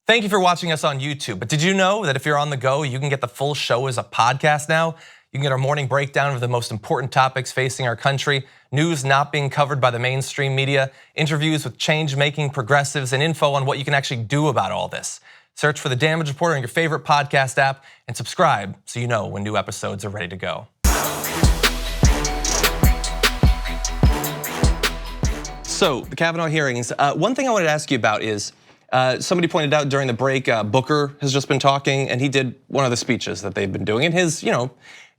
Thank you for watching us on YouTube. But did you know that if you're on the go, you can get the full show as a podcast now? You can get our morning breakdown of the most important topics facing our country, news not being covered by the mainstream media, interviews with change-making progressives, and info on what you can actually do about all this. Search for The Damage Report on your favorite podcast app and subscribe so you know when new episodes are ready to go. So, the Kavanaugh hearings. One thing I wanted to ask you about is, somebody pointed out during the break, Booker has just been talking, and he did one of the speeches that they've been doing. And his,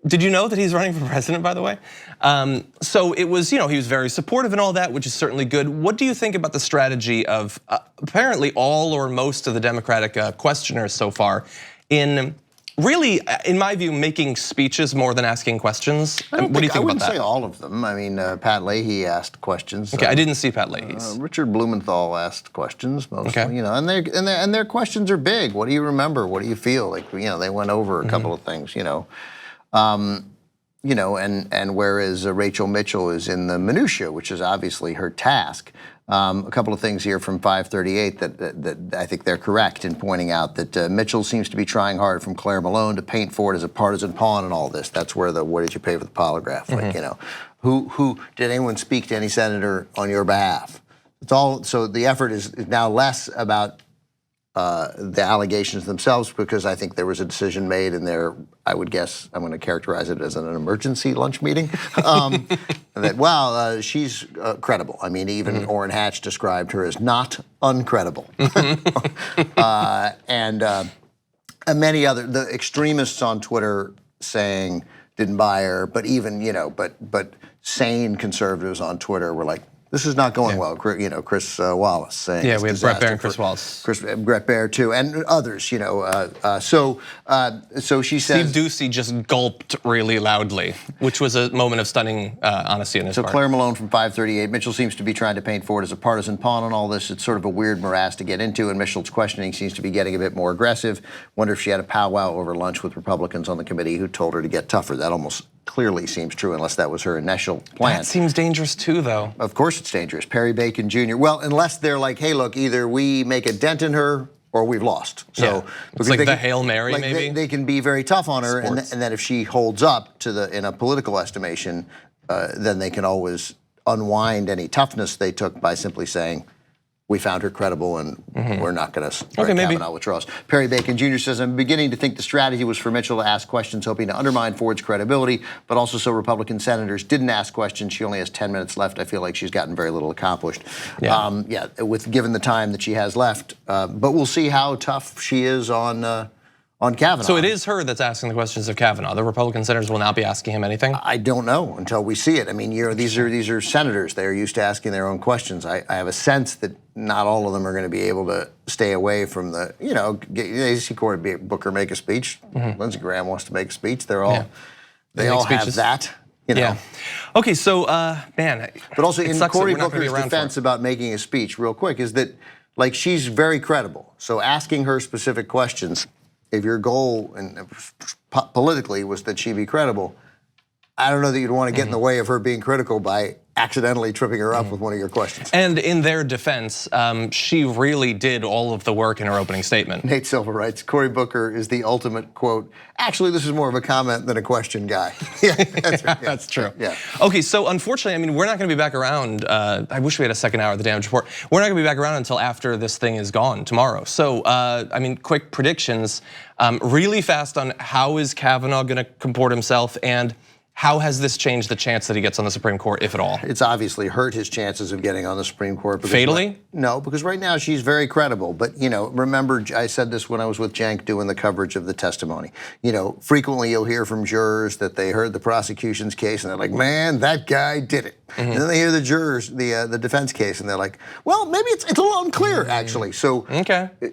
did you know that he's running for president, by the way? So it was, he was very supportive and all that, which is certainly good. What do you think about the strategy of apparently all or most of the Democratic questioners so far in really, in my view, making speeches more than asking questions? What do you think about that? I wouldn't say all of them. I mean, Pat Leahy asked questions. Okay, I didn't see Pat Leahy's. Richard Blumenthal asked questions mostly. Okay. And their questions are big. What do you remember? What do you feel? Like, they went over a couple of things. And whereas Rachel Mitchell is in the minutia, which is obviously her task. A couple of things here from 538 that I think they're correct in pointing out that Mitchell seems to be trying hard from Claire Malone to paint Ford as a partisan pawn in all this. That's where what did you pay for the polygraph? Like, who did anyone speak to any senator on your behalf? It's all. So the effort is now less about the allegations themselves, because I think there was a decision made in there. I would guess I'm going to characterize it as an emergency lunch meeting. That she's credible. I mean, even Orrin Hatch described her as not uncredible, and many other the extremists on Twitter saying didn't buy her, but even but sane conservatives on Twitter were like, this is not going well. Chris Wallace saying. Yeah, we have Bret Baier and Chris Wallace. Bret Baier too, and others. So she says. Steve Doocy just gulped really loudly, which was a moment of stunning honesty in his part. So Claire Malone from 538. Mitchell seems to be trying to paint Ford as a partisan pawn on all this. It's sort of a weird morass to get into, and Mitchell's questioning seems to be getting a bit more aggressive. Wonder if she had a powwow over lunch with Republicans on the committee who told her to get tougher. That almost clearly seems true, unless that was her initial plan. That seems dangerous too, though. Of course it's dangerous. Perry Bacon Jr. Well, unless they're like, hey, look, either we make a dent in her or we've lost. So it's like the Hail Mary, maybe? They can be very tough on her, and then if she holds up to in a political estimation, then they can always unwind any toughness they took by simply saying, we found her credible, and we're not going to Kavanaugh withdraws. Perry Bacon Jr. says, I'm beginning to think the strategy was for Mitchell to ask questions, hoping to undermine Ford's credibility, but also so Republican senators didn't ask questions. She only has 10 minutes left. I feel like she's gotten very little accomplished. Given the time that she has left. But we'll see how tough she is on Kavanaugh. So it is her that's asking the questions of Kavanaugh. The Republican senators will not be asking him anything? I don't know until we see it. I mean, these are senators. They're used to asking their own questions. I have a sense that not all of them are going to be able to stay away from the, you see Cory Booker make a speech. Lindsey Graham wants to make a speech. They all have that. Yeah. Okay, so man. But also in Cory Booker's defense about making a speech, real quick, is that like she's very credible. So asking her specific questions, if your goal and politically was that she be credible, I don't know that you'd want to get in the way of her being critical by accidentally tripping her up with one of your questions. And in their defense, she really did all of the work in her opening statement. Nate Silva writes, Cory Booker is the ultimate, quote, actually this is more of a comment than a question guy. That's true. Yeah. Okay, so unfortunately, I mean, we're not going to be back around. I wish we had a second hour of the Damage Report. We're not going to be back around until after this thing is gone tomorrow. So, I mean, quick predictions, really fast on how is Kavanaugh going to comport himself, and how has this changed the chance that he gets on the Supreme Court, if at all? It's obviously hurt his chances of getting on the Supreme Court. Fatally? No, because right now she's very credible. But remember, I said this when I was with Cenk doing the coverage of the testimony. Frequently you'll hear from jurors that they heard the prosecution's case and they're like, man, that guy did it. And then they hear the jurors, the defense case, and they're like, well, maybe it's a little unclear, actually. So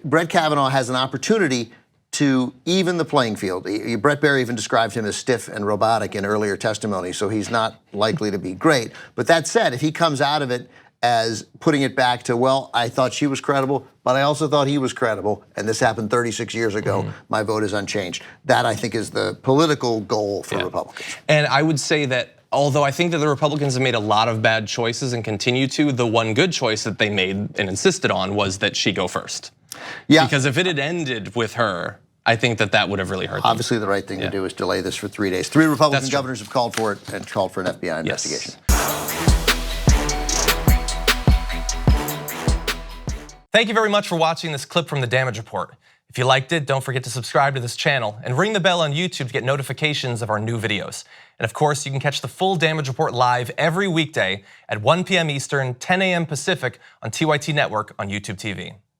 Brett Kavanaugh has an opportunity to even the playing field. Bret Baier even described him as stiff and robotic in earlier testimony, so he's not likely to be great. But that said, if he comes out of it as putting it back to, well, I thought she was credible, but I also thought he was credible, and this happened 36 years ago, my vote is unchanged. That, I think, is the political goal for Republicans. And I would say that although I think that the Republicans have made a lot of bad choices and continue to, the one good choice that they made and insisted on was that she go first. Yeah. Because if it had ended with her, I think that would have really hurt them. Obviously, the right thing to do is delay this for 3 days. 3 Republican governors have called for it and called for an FBI investigation. Thank you very much for watching this clip from the Damage Report. If you liked it, don't forget to subscribe to this channel and ring the bell on YouTube to get notifications of our new videos. And of course, you can catch the full Damage Report live every weekday at 1 p.m. Eastern, 10 a.m. Pacific on TYT Network on YouTube TV.